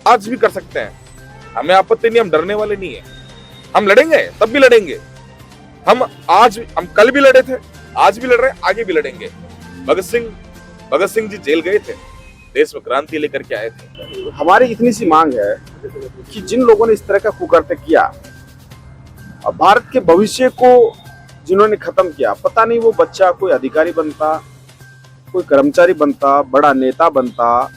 आज भी कर सकते हैं, हमें आपत्ति नहीं, हम डरने वाले नहीं है। हम लड़ेंगे, तब भी लड़ेंगे। हम कल भी लड़े थे, आज भी लड़ रहे हैं, आगे भी लड़ेंगे। भगत सिंह जी जेल गए थे, देश में क्रांति लेकर के आए थे। हमारी इतनी सी मांग है कि जिन लोगों ने इस तरह का कुकर्त्य किया, भारत के भविष्य को जिन्होंने खत्म किया, पता नहीं वो बच्चा कोई अधिकारी बनता, कोई कर्मचारी बनता, बड़ा नेता बनता,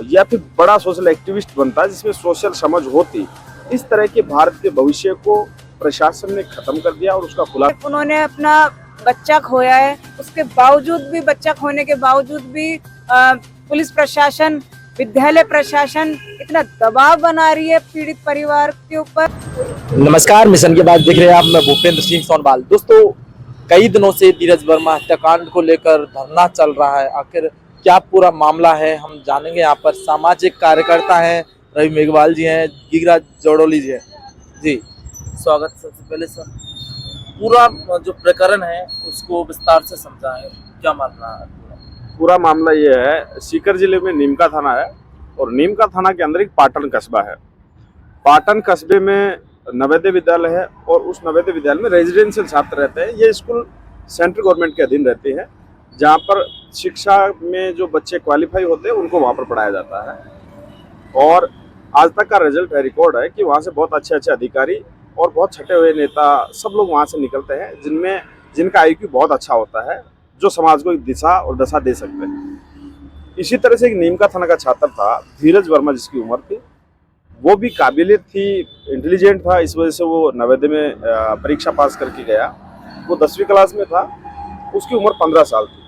या फिर बड़ा सोशल एक्टिविस्ट बनता जिसमें सोशल समझ होती। इस तरह के भारत के भविष्य को प्रशासन ने खत्म कर दिया और उसका खुलासा। उन्होंने अपना बच्चा खोया है, उसके बावजूद भी, बच्चा खोने के बावजूद भी पुलिस प्रशासन, विद्यालय प्रशासन इतना दबाव बना रही है पीड़ित परिवार के ऊपर। नमस्कार, मिशन के बाद देख रहे हैं आप, मैं भूपेंद्र सिंह सोनवाल। दोस्तों, कई दिनों से धीरज वर्मा हत्याकांड को लेकर धरना चल रहा है। आखिर क्या पूरा मामला है, हम जानेंगे। यहाँ पर सामाजिक कार्यकर्ता हैं, रवि मेघवाल जी हैं, गिरिराज जोड़ोली जी हैं। जी स्वागत। सबसे पहले सर, पूरा जो प्रकरण है उसको विस्तार से समझाएं, क्या मामला है? पूरा मामला ये है, सीकर जिले में नीमका थाना है और नीमका थाना के अंदर एक पाटन कस्बा है। पाटन कस्बे में नवोदय विद्यालय है और उस नवोदय विद्यालय में रेजिडेंशियल छात्र रहते हैं। ये स्कूल सेंट्रल गवर्नमेंट के अधीन रहते हैं, जहाँ पर शिक्षा में जो बच्चे क्वालिफाई होते हैं उनको वहाँ पर पढ़ाया जाता है। और आज तक का रिजल्ट है, रिकॉर्ड है कि वहाँ से बहुत अच्छे अच्छे अधिकारी और बहुत छटे हुए नेता सब लोग वहाँ से निकलते हैं, जिनका IQ बहुत अच्छा होता है, जो समाज को एक दिशा और दशा दे सकते हैं। इसी तरह से एक नीमका थाना का छात्र था धीरज वर्मा, जिसकी उम्र थी, वो भी काबिलियत थी, इंटेलिजेंट था। इस वजह से वो नवोदय में परीक्षा पास करके गया। वो 10वीं क्लास में था, उसकी उम्र 15 साल थी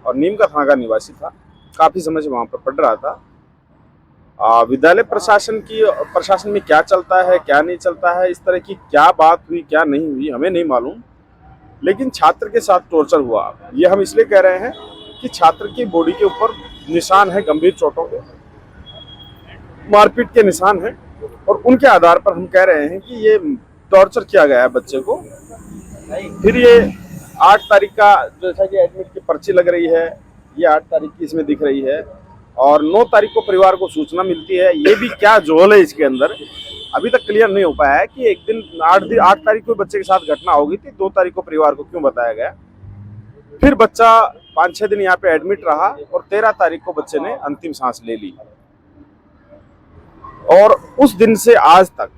और नीमका थाना का निवासी था। काफ़ी समय से वहाँ पर पढ़ रहा था। विद्यालय प्रशासन में क्या चलता है, क्या नहीं चलता है, इस तरह की क्या बात हुई, क्या नहीं हुई, हमें नहीं मालूम। लेकिन छात्र के साथ टॉर्चर हुआ, ये हम इसलिए कह रहे हैं कि छात्र की बॉडी के ऊपर निशान है, गंभीर चोटों के, मारपीट के निशान हैं, और उनके आधार पर हम कह रहे हैं कि ये टॉर्चर किया गया है बच्चे को। फिर ये 8 तारीख का, जैसा कि एडमिट की पर्ची लग रही है, ये 8 तारीख की इसमें दिख रही है, और 9 तारीख को परिवार को सूचना मिलती है। ये भी क्या झोल है इसके अंदर, अभी तक क्लियर नहीं हो पाया है कि एक दिन 8 तारीख को बच्चे के साथ घटना होगी थी, 2 तारीख को परिवार को क्यों बताया गया। फिर बच्चा 5-6 दिन यहाँ पे एडमिट रहा और 13 तारीख को बच्चे ने अंतिम सांस ले ली। और उस दिन से आज तक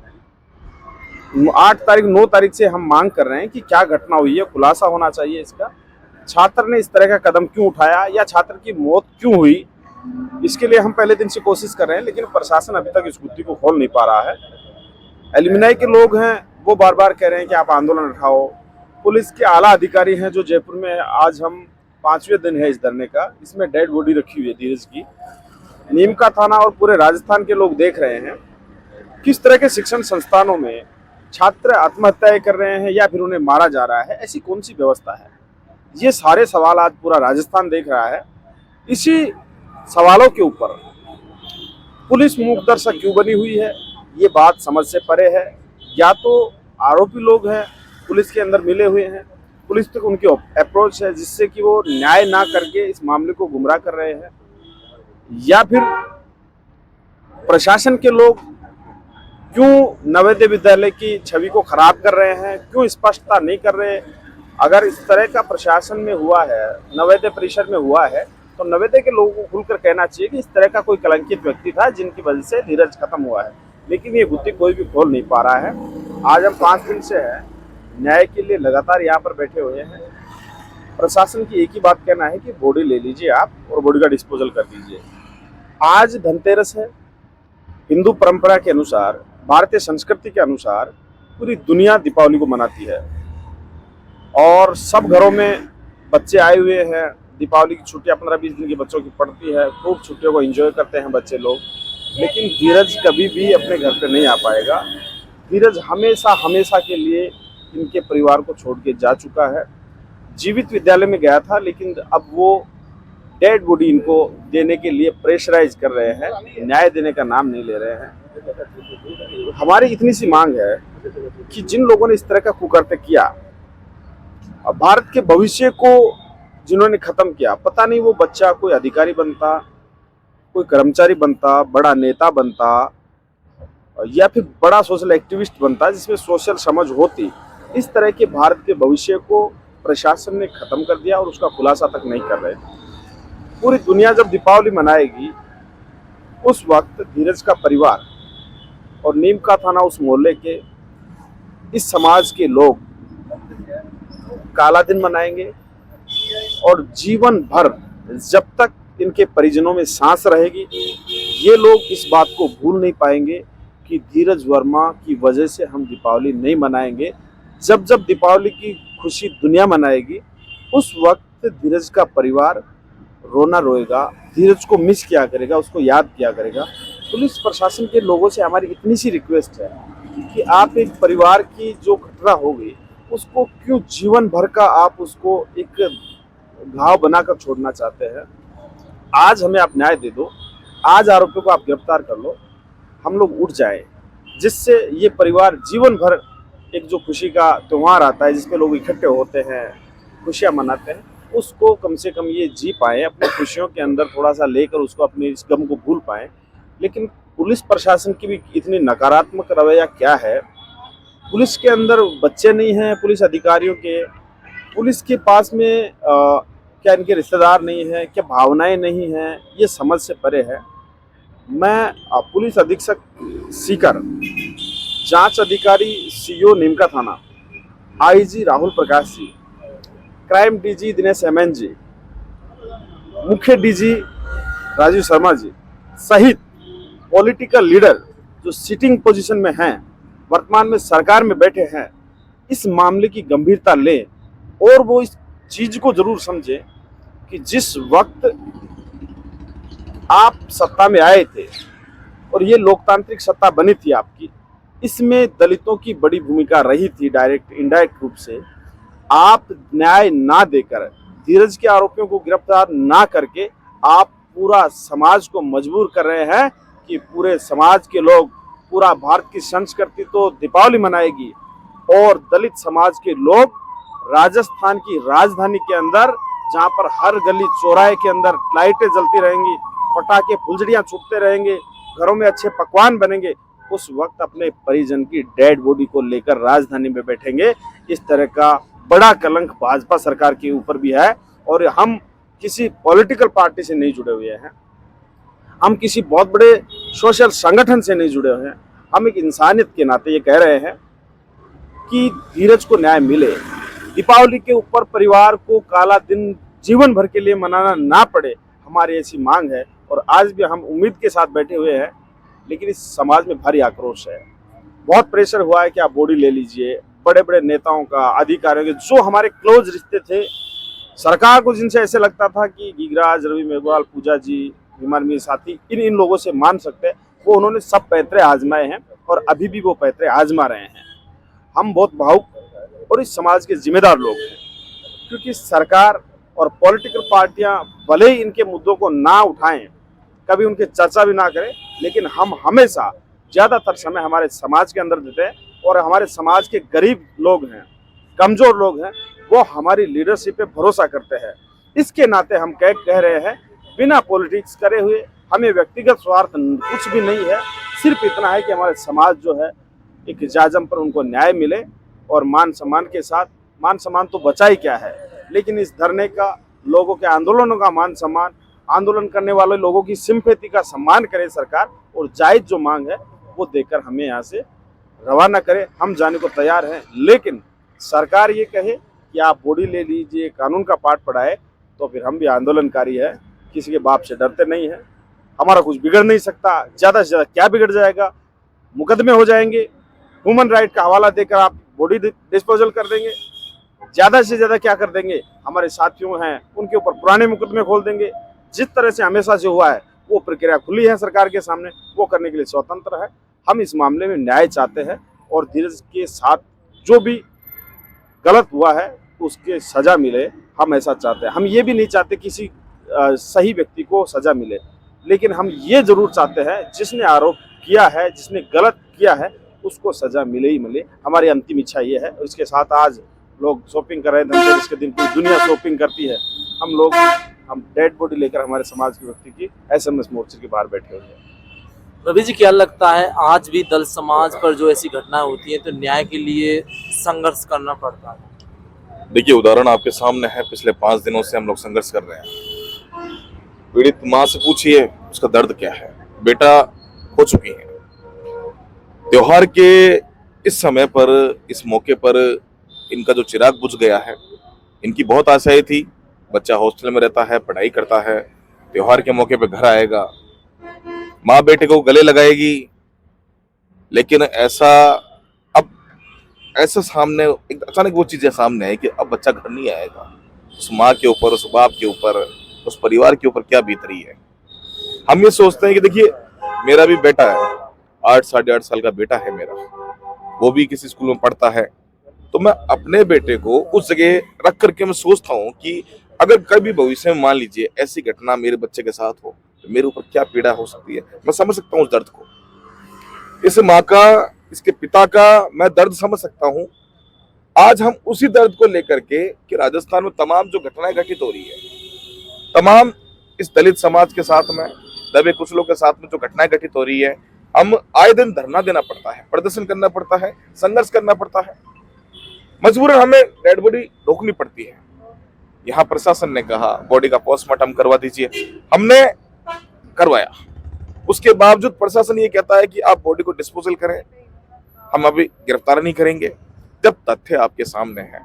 8 तारीख 9 तारीख से हम मांग कर रहे हैं कि क्या घटना हुई है, खुलासा होना चाहिए इसका। छात्र ने इस तरह का कदम क्यों उठाया या छात्र की मौत क्यों हुई, इसके लिए हम पहले दिन से कोशिश कर रहे हैं, लेकिन प्रशासन अभी तक इस गुत्थी को खोल नहीं पा रहा है। एलुमनाई के लोग हैं, वो बार बार कह रहे हैं कि आप आंदोलन उठाओ। पुलिस के आला अधिकारी हैं जो जयपुर में, आज हम 5वें दिन है इस धरने का, इसमें डेड बॉडी रखी हुई है धीरज की। नीमका थाना और पूरे राजस्थान के लोग देख रहे हैं किस तरह के शिक्षण संस्थानों में छात्र आत्महत्याएं कर रहे हैं या फिर उन्हें मारा जा रहा है। ऐसी कौन सी व्यवस्था है? ये सारे सवाल आज पूरा राजस्थान देख रहा है। इसी सवालों के ऊपर पुलिस मूकदर्शक क्यों बनी हुई है, ये बात समझ से परे है। या तो आरोपी लोग हैं, पुलिस के अंदर मिले हुए हैं, पुलिस तक उनकी अप्रोच है जिससे कि वो न्याय ना करके इस मामले को गुमराह कर रहे हैं, या फिर प्रशासन के लोग क्यों नवोदय विद्यालय की छवि को खराब कर रहे हैं, क्यों स्पष्टता नहीं कर रहे। अगर इस तरह का प्रशासन में हुआ है, नवोदय परिसर में हुआ है, तो नवोदय के लोगों को खुलकर कहना चाहिए कि इस तरह का कोई कलंकित व्यक्ति था जिनकी वजह से धीरज खत्म हुआ है। लेकिन ये गुत्थी कोई भी खोल नहीं पा रहा है। आज हम 5 दिन से हैं, न्याय के लिए लगातार यहाँ पर बैठे हुए हैं। प्रशासन की एक ही बात कहना है कि बॉडी ले लीजिए आप और बॉडी का डिस्पोजल कर दीजिए। आज धनतेरस है, हिंदू परंपरा के अनुसार, भारतीय संस्कृति के अनुसार पूरी दुनिया दीपावली को मनाती है और सब घरों में बच्चे आए हुए हैं। दीपावली की छुट्टियां 15-20 दिन की बच्चों की पड़ती है, खूब छुट्टियों को एंजॉय करते हैं बच्चे लोग। लेकिन धीरज कभी भी अपने घर पे नहीं आ पाएगा। धीरज हमेशा के लिए इनके परिवार को छोड़ के जा चुका है। जीवित विद्यालय में गया था, लेकिन अब वो डेड बॉडी इनको देने के लिए प्रेशराइज कर रहे हैं, न्याय देने का नाम नहीं ले रहे हैं। हमारी इतनी सी मांग है कि जिन लोगों ने इस तरह का कुकर्त्य किया, भारत के भविष्य को जिन्होंने खत्म किया, पता नहीं वो बच्चा कोई अधिकारी बनता, कोई कर्मचारी बनता, बड़ा नेता बनता या फिर बड़ा सोशल एक्टिविस्ट बनता जिसमें सोशल समझ होती, इस तरह के भारत के भविष्य को प्रशासन ने खत्म कर दिया और उसका खुलासा तक नहीं कर रहे। पूरी दुनिया जब दीपावली मनाएगी उस वक्त धीरज का परिवार और नीम का थाना उस मोहल्ले के इस समाज के लोग काला दिन मनाएंगे और जीवन भर जब तक इनके परिजनों में सांस रहेगी ये लोग इस बात को भूल नहीं पाएंगे कि धीरज वर्मा की वजह से हम दीपावली नहीं मनाएंगे। जब जब दीपावली की खुशी दुनिया मनाएगी उस वक्त धीरज का परिवार रोना रोएगा, धीरज को मिस किया करेगा, उसको याद किया करेगा। पुलिस प्रशासन के लोगों से हमारी इतनी सी रिक्वेस्ट है कि आप एक परिवार की जो घटना हो गई उसको क्यों जीवन भर का आप उसको एक घाव बनाकर छोड़ना चाहते हैं। आज हमें आप न्याय दे दो, आज आरोपियों को आप गिरफ्तार कर लो, हम लोग उठ जाए, जिससे ये परिवार जीवन भर एक जो खुशी का त्यौहार आता है जिसपे लोग इकट्ठे होते हैं, खुशियाँ मनाते हैं, उसको कम से कम ये जी पाएँ, अपनी खुशियों के अंदर थोड़ा सा लेकर उसको अपने इस गम को भूल पाएँ। लेकिन पुलिस प्रशासन की भी इतनी नकारात्मक रवैया क्या है। पुलिस के अंदर बच्चे नहीं हैं, पुलिस अधिकारियों के, पुलिस के पास में क्या इनके रिश्तेदार नहीं हैं, क्या भावनाएं नहीं हैं, ये समझ से परे है। मैं पुलिस अधीक्षक सीकर, जांच अधिकारी सीओ नीमका थाना, IG Rahul Prakash ji, crime DG Dinesh MN जी, मुख्य डीजी राजीव शर्मा जी सहित पॉलिटिकल लीडर जो सिटिंग पोजीशन में हैं, वर्तमान में सरकार में बैठे हैं, इस मामले की गंभीरता लें और वो इस चीज को जरूर समझें कि जिस वक्त आप सत्ता में आए थे और ये लोकतांत्रिक सत्ता बनी थी आपकी, इसमें दलितों की बड़ी भूमिका रही थी डायरेक्ट इनडायरेक्ट रूप से। आप न्याय ना देकर, धीरज के आरोपियों को गिरफ्तार ना करके आप पूरा समाज को मजबूर कर रहे हैं कि पूरे समाज के लोग, पूरा भारत की संस्कृति तो दीपावली मनाएगी और दलित समाज के लोग राजस्थान की राजधानी के अंदर, जहां पर हर गली चौराहे के अंदर लाइटें जलती रहेंगी, पटाखे फुलझड़ियां छूटते रहेंगे, घरों में अच्छे पकवान बनेंगे, उस वक्त अपने परिजन की डेड बॉडी को लेकर राजधानी में बैठेंगे। इस तरह का बड़ा कलंक भाजपा सरकार के ऊपर भी है और हम किसी पॉलिटिकल पार्टी से नहीं जुड़े हुए हैं, हम किसी बहुत बड़े सोशल संगठन से नहीं जुड़े हुए हैं। हम एक इंसानियत के नाते ये कह रहे हैं कि धीरज को न्याय मिले, दीपावली के ऊपर परिवार को काला दिन जीवन भर के लिए मनाना ना पड़े, हमारी ऐसी मांग है। और आज भी हम उम्मीद के साथ बैठे हुए हैं, लेकिन इस समाज में भारी आक्रोश है। बहुत प्रेशर हुआ है कि आप बॉडी ले लीजिए, बड़े बड़े नेताओं का, अधिकारियों के, जो हमारे क्लोज रिश्ते थे सरकार को, जिनसे ऐसे लगता था कि गिरिराज, रवि मेघवाल, पूजा जी, विमान में साथी, इन लोगों से मान सकते हैं, वो उन्होंने सब पैतरे आजमाए हैं और अभी भी वो पैतरे आजमा रहे हैं। हम बहुत भावुक और इस समाज के जिम्मेदार लोग हैं, क्योंकि सरकार और पॉलिटिकल पार्टियां भले ही इनके मुद्दों को ना उठाएं, कभी उनके चर्चा भी ना करें, लेकिन हम हमेशा ज़्यादातर समय हमारे समाज के अंदर देते हैं और हमारे समाज के गरीब लोग हैं, कमज़ोर लोग हैं, वो हमारी लीडरशिप पे भरोसा करते हैं। इसके नाते हम कह रहे हैं, बिना पॉलिटिक्स करे हुए, हमें व्यक्तिगत स्वार्थ कुछ भी नहीं है, सिर्फ इतना है कि हमारे समाज जो है एक जाजम पर उनको न्याय मिले और मान सम्मान के साथ। मान सम्मान तो बचा ही क्या है, लेकिन इस धरने का, लोगों के आंदोलनों का मान सम्मान, आंदोलन करने वाले लोगों की सिंपैथी का सम्मान करे सरकार, और जायज जो मांग है वो देकर हमें यहाँ से रवाना करे। हम जाने को तैयार हैं, लेकिन सरकार ये कहे कि आप बॉडी ले लीजिए, कानून का पाठ पढ़ाए, तो फिर हम भी आंदोलनकारी है, किसी के बाप से डरते नहीं है। हमारा कुछ बिगड़ नहीं सकता, ज़्यादा से ज़्यादा क्या बिगड़ जाएगा, मुकदमे हो जाएंगे, ह्यूमन राइट का हवाला देकर आप बॉडी डिस्पोजल कर देंगे, ज़्यादा से ज़्यादा क्या कर देंगे, हमारे साथियों हैं उनके ऊपर पुराने मुकदमे खोल देंगे। जिस तरह से हमेशा से हुआ है वो प्रक्रिया खुली है सरकार के सामने, वो करने के लिए स्वतंत्र है। हम इस मामले में न्याय चाहते हैं और धीरज के साथ जो भी गलत हुआ है उसके सज़ा मिले, हम ऐसा चाहते हैं। हम ये भी नहीं चाहते किसी सही व्यक्ति को सज़ा मिले, लेकिन हम ये ज़रूर चाहते हैं जिसने आरोप किया है, जिसने गलत किया है, उसको सज़ा मिले ही मिले। हमारी अंतिम इच्छा ये है। इसके साथ आज लोग शॉपिंग कर रहे हैं, धनतेरस के दिन पूरी दुनिया शॉपिंग करती है, हम लोग हम डेड बॉडी लेकर हमारे समाज के व्यक्ति की एसएमएस मोर्चे के बाहर बैठे हुए हैं। रवि जी, क्या लगता है आज भी दलित समाज पर जो ऐसी घटनाएं होती हैं तो न्याय के लिए संघर्ष करना पड़ता है? देखिए, उदाहरण आपके सामने है। पिछले 5 दिनों से हम लोग संघर्ष कर रहे हैं। पीड़ित माँ से पूछिए उसका दर्द क्या है। बेटा खो चुकी है। त्योहार के इस समय पर, इस मौके पर इनका जो चिराग बुझ गया है। इनकी बहुत आशाएं थी। बच्चा हॉस्टल में रहता है, पढ़ाई करता है, त्योहार के मौके पे घर आएगा, माँ बेटे को गले लगाएगी, लेकिन ऐसा सामने एक अचानक वो चीजें सामने आई कि अब बच्चा घर नहीं आएगा। उस माँ के ऊपर, उस बाप के ऊपर, उस परिवार के ऊपर क्या बीत रही है। हम ये सोचते हैं कि देखिए, मेरा भी बेटा है, 8 साढ़े 8 साल का बेटा है मेरा, वो भी किसी स्कूल में पढ़ता है। तो मैं अपने बेटे को उस जगह रख करके मैं सोचता हूँ कि अगर कभी भविष्य में मान लीजिए ऐसी घटना मेरे बच्चे के साथ हो तो मेरे ऊपर क्या पीड़ा हो सकती है। मैं समझ सकता हूँ उस दर्द को, इस माँ का, इसके पिता का मैं दर्द समझ सकता हूँ। आज हम उसी दर्द को लेकर के कि राजस्थान में तमाम जो घटनाएं घटित हो रही है, तमाम इस दलित समाज के साथ में, दबे कुचलों के साथ में जो घटनाएं घटित हो रही है, हम आए दिन धरना देना पड़ता है, प्रदर्शन करना पड़ता है, संघर्ष करना पड़ता है। मजबूरन हमें डेड बॉडी रोकनी पड़ती है। यहाँ प्रशासन ने कहा बॉडी का पोस्टमार्टम करवा दीजिए, हमने करवाया। उसके बावजूद प्रशासन ये कहता है कि आप बॉडी को डिस्पोजल करें, हम अभी गिरफ्तार नहीं करेंगे। जब तथ्य आपके सामने हैं,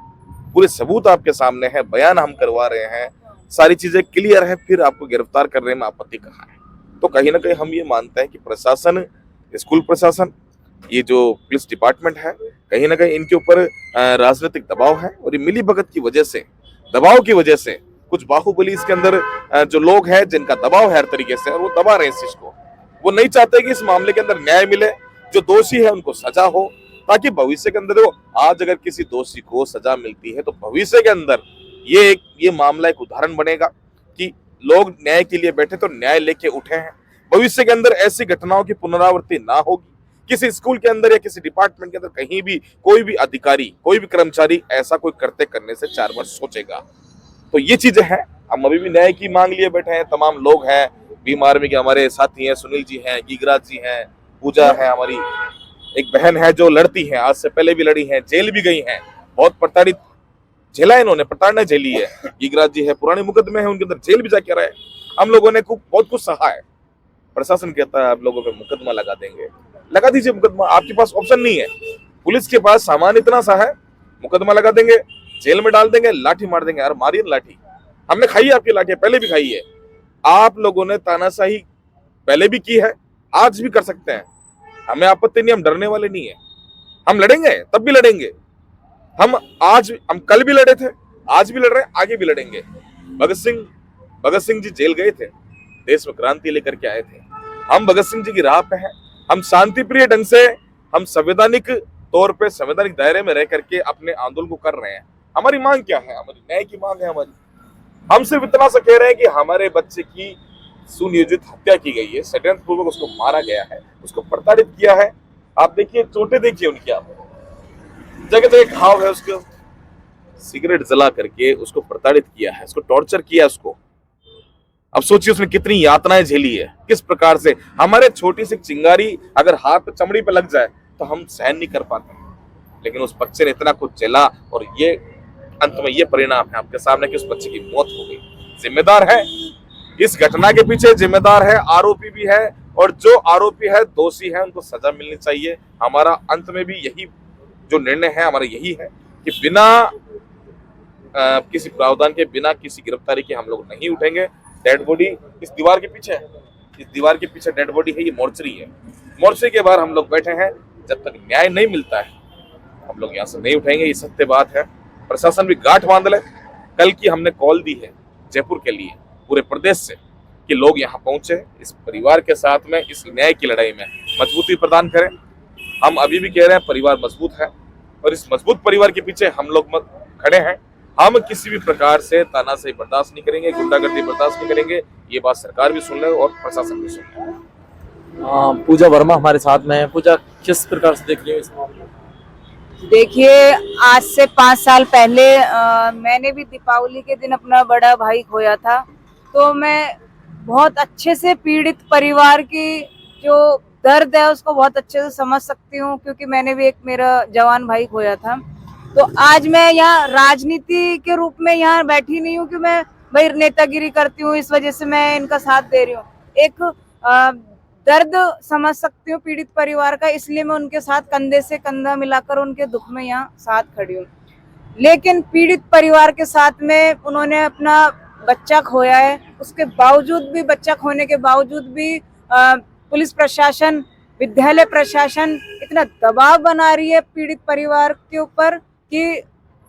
पूरे सबूत आपके सामने हैं, बयान हम करवा रहे हैं, सारी चीजें क्लियर है, फिर आपको गिरफ्तार करने में आपत्ति कहाँ है? तो कहीं ना कहीं हम ये मानते हैं कि प्रशासन, स्कूल प्रशासन, ये जो पुलिस डिपार्टमेंट है, कहीं ना कहीं इनके ऊपर राजनीतिक दबाव है। और ये मिली भगत की वजह से, दबाव की वजह से कुछ बाहुबली इसके अंदर जो लोग हैं जिनका दबाव है हर तरीके से, और वो दबा रहे हैं इस चीज को। वो नहीं चाहते कि इस मामले के अंदर न्याय मिले, जो दोषी है उनको सजा हो, ताकि भविष्य के अंदर देखो, आज अगर किसी दोषी को सजा मिलती है तो भविष्य के अंदर ये मामला एक उदाहरण बनेगा कि लोग न्याय के लिए बैठे तो न्याय लेके उठे हैं। भविष्य के अंदर ऐसी घटनाओं की पुनरावृत्ति ना होगी। किसी स्कूल के अंदर या किसी डिपार्टमेंट के अंदर कहीं भी कोई भी अधिकारी, कोई भी कर्मचारी ऐसा कोई करते करने से 4 बार सोचेगा। तो ये चीजें हैं। हम अभी भी न्याय की मांग लिए बैठे हैं। तमाम लोग हैं, भीम आर्मी के हमारे साथी हैं, सुनील जी हैं, गीगराज जी हैं, पूजा है, हमारी एक बहन है जो लड़ती है, आज से पहले भी लड़ी है, जेल भी गई हैं, बहुत प्रताड़ित झेला इन्होंने, प्रताड़ना झेली है। गीगराज जी है, पुराने मुकदमे हैं, उनके अंदर जेल भी जाके रहे। हम लोगों ने बहुत कुछ सहा है। प्रशासन कहता है आप लोगों पे मुकदमा लगा देंगे, लगा दीजिए मुकदमा, आपके पास ऑप्शन नहीं है। पुलिस के पास सामान इतना सा है, मुकदमा लगा देंगे, जेल में डाल देंगे, लाठी मार देंगे। यार मारिए लाठी, हमने खाई है आपकी लाठी, पहले भी खाई है। आप लोगों ने तानाशाही पहले भी की है, आज भी कर सकते हैं, हमें आपत्ति नहीं, हम डरने वाले नहीं है। हम लड़ेंगे, तब भी लड़ेंगे। हम कल भी लड़े थे, आज भी लड़ रहे हैं, आगे भी लड़ेंगे। भगत सिंह जी जेल गए थे, देश में क्रांति लेकर के आए थे। हम भगत सिंह जी की राह पे हैं। हम शांति प्रिय ढंग से, हम संवैधानिक तौर पे, संवैधानिक दायरे में रह करके अपने आंदोलन को कर रहे हैं। हमारी मांग क्या है? हमारी न्याय की मांग है हमारी। हम सिर्फ इतना सा कह रहे हैं कि हमारे बच्चे की सुनियोजित हत्या की गई है, षड्यंत्र पूर्वक उसको मारा गया है, उसको प्रताड़ित किया है। आप देखिए, चोटें देखिए उनकी, आप जगह जगह घाव है, उसको सिगरेट जला करके उसको प्रताड़ित किया है, उसको टॉर्चर किया उसको। अब सोचिए उसने कितनी यातनाएं झेली है, किस प्रकार से। हमारे छोटी सी चिंगारी अगर हाथ पे, चमड़ी पे लग जाए तो हम सहन नहीं कर पाते, लेकिन उस बच्चे ने इतना कुछ झेला, और ये अंत में ये परिणाम है आपके सामने कि उस बच्चे की मौत हो गई। जिम्मेदार है इस घटना के पीछे, जिम्मेदार है आरोपी भी है, और जो आरोपी है, दोषी है, उनको सजा मिलनी चाहिए। हमारा अंत में भी यही जो निर्णय है हमारा यही है कि बिना किसी प्रावधान के, बिना किसी गिरफ्तारी के हम लोग नहीं उठेंगे। डेड बॉडी इस दीवार के पीछे है, इस दीवार के पीछे डेड बॉडी है, ये मोर्चरी है। मोर्चे के बाहर हम लोग बैठे हैं, जब तक न्याय नहीं मिलता है हम लोग यहाँ से नहीं उठेंगे। ये सत्य बात है। प्रशासन भी गांठ बांध ले। कल की हमने कॉल दी है जयपुर के लिए, पूरे प्रदेश से, कि लोग यहाँ पहुंचे, इस परिवार के साथ में, इस न्याय की लड़ाई में मजबूती प्रदान करें। हम अभी भी कह रहे हैं परिवार मजबूत है, और इस मजबूत परिवार के पीछे हम लोग खड़े हैं। हम किसी भी प्रकार से तानाशाही बर्दाश्त नहीं करेंगे, गुंडागर्दी बर्दाश्त नहीं करेंगे। ये बात सरकार भी सुन ले और प्रशासन भी सुन ले। पूजा वर्मा हमारे साथ में है। पूजा, किस प्रकार से देख रही हो इस मामले को? देखिए, आज से 5 साल पहले मैंने भी दीपावली के दिन अपना बड़ा भाई खोया था। तो मैं बहुत अच्छे से पीड़ित परिवार की जो दर्द है उसको बहुत अच्छे से समझ सकती हूँ, क्योंकि मैंने भी एक मेरा जवान भाई खोया था। तो आज मैं यहाँ राजनीति के रूप में यहाँ बैठी नहीं हूँ कि मैं भाई नेतागिरी करती हूँ इस वजह से मैं इनका साथ दे रही हूँ। एक दर्द समझ सकती हूँ पीड़ित परिवार का, इसलिए मैं उनके साथ कंधे से कंधा मिलाकर उनके दुख में यहाँ साथ खड़ी हूँ। लेकिन पीड़ित परिवार के साथ में उन्होंने अपना बच्चा खोया है, उसके बावजूद भी, बच्चा खोने के बावजूद भी पुलिस प्रशासन, विद्यालय प्रशासन इतना दबाव बना रही है पीड़ित परिवार के ऊपर कि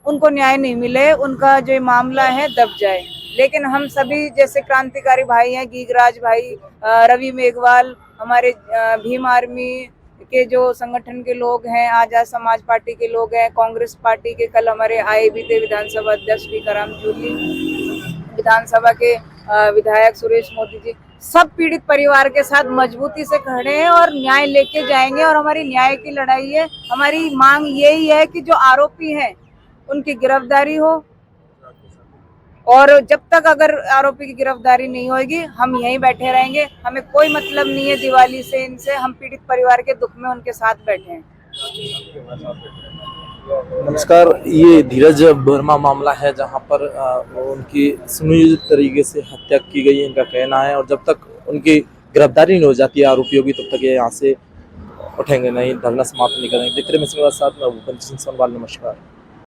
उनको न्याय नहीं मिले, उनका जो मामला है दब जाए। लेकिन हम सभी जैसे क्रांतिकारी भाई हैं, गीगराज भाई, रवि मेघवाल, हमारे भीम आर्मी के जो संगठन के लोग हैं, आजाद समाज पार्टी के लोग हैं, कांग्रेस पार्टी के कल हमारे आए भी थे विधानसभा अध्यक्ष टीकाराम जूली, विधानसभा के विधायक सुरेश मोदी जी, सब पीड़ित परिवार के साथ मजबूती से खड़े हैं और न्याय लेके जाएंगे। और हमारी न्याय की लड़ाई है, हमारी मांग यही है कि जो आरोपी हैं उनकी गिरफ्तारी हो, और जब तक अगर आरोपी की गिरफ्तारी नहीं होगी हम यहीं बैठे रहेंगे। हमें कोई मतलब नहीं है दिवाली से इनसे, हम पीड़ित परिवार के दुख में उनके साथ बैठे हैं। नमस्कार, ये धीरज वर्मा मामला है जहां पर उनकी सुनियोजित तरीके से हत्या की गई है, इनका कहना है। और जब तक उनकी गिरफ्तारी नहीं हो जाती है आरोपियों की, तब तक ये यहाँ से उठेंगे नहीं, धरना समाप्त नहीं करेंगे। देखते रहिए मिशन के साथ, मैं भूपेंद्र सिंह सोनवाल, नमस्कार।